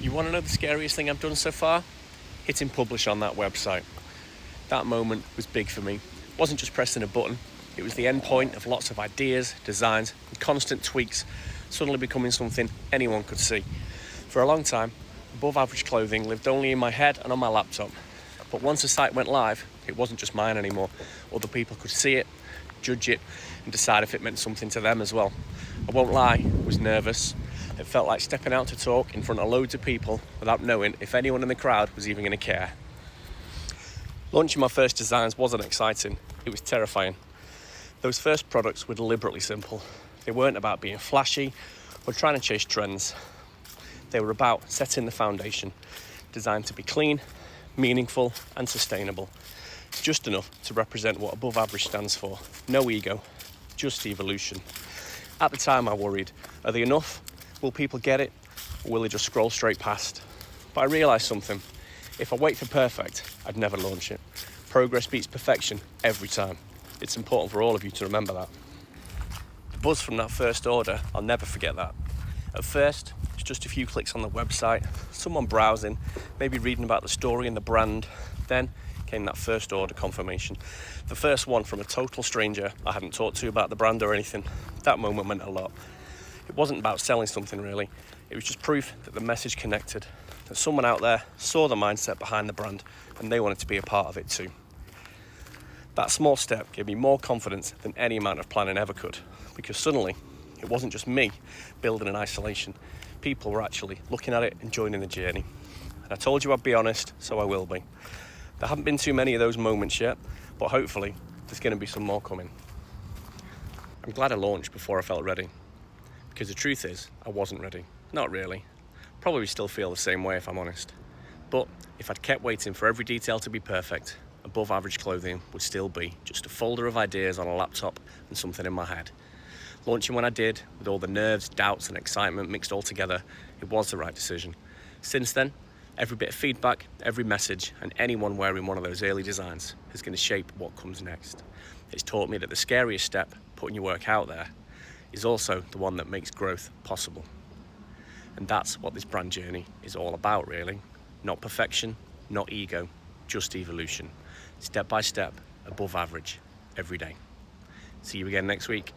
You want to know the scariest thing I've done so far? Hitting publish on that website. That moment was big for me. It wasn't just pressing a button, it was the end point of lots of ideas, designs, and constant tweaks suddenly becoming something anyone could see. For a long time, above average clothing lived only in my head and on my laptop. But once the site went live, it wasn't just mine anymore. Other people could see it, judge it, and decide if it meant something to them as well. I won't lie, I was nervous. It felt like stepping out to talk in front of loads of people without knowing if anyone in the crowd was even going to care. Launching my first designs wasn't exciting, it was terrifying. Those first products were deliberately simple. They weren't about being flashy or trying to chase trends. They were about setting the foundation, designed to be clean, meaningful and sustainable. Just enough to represent what above average stands for. No ego, just evolution. At the time I worried, are they enough? Will people get it? Or will they just scroll straight past? But I realised something. If I wait for perfect, I'd never launch it. Progress beats perfection every time. It's important for all of you to remember that. The buzz from that first order, I'll never forget that. At first, it's just a few clicks on the website, someone browsing, maybe reading about the story and the brand. Then came that first order confirmation. The first one from a total stranger I hadn't talked to about the brand or anything. That moment meant a lot. It wasn't about selling something really. It was just proof that the message connected, that someone out there saw the mindset behind the brand and they wanted to be a part of it too. That small step gave me more confidence than any amount of planning ever could, because suddenly it wasn't just me building in isolation. People were actually looking at it and joining the journey. And I told you I'd be honest, so I will be. There haven't been too many of those moments yet, but hopefully there's going to be some more coming. I'm glad I launched before I felt ready, because the truth is I wasn't ready. Not really. Probably still feel the same way if I'm honest. But if I'd kept waiting for every detail to be perfect, above average clothing would still be just a folder of ideas on a laptop and something in my head. Launching when I did, with all the nerves, doubts and excitement mixed all together, it was the right decision. Since then, every bit of feedback, every message, and anyone wearing one of those early designs is going to shape what comes next. It's taught me that the scariest step, putting your work out there, is also the one that makes growth possible. And that's what this brand journey is all about, really. Not perfection, not ego, just evolution. Step by step, above average, every day. See you again next week.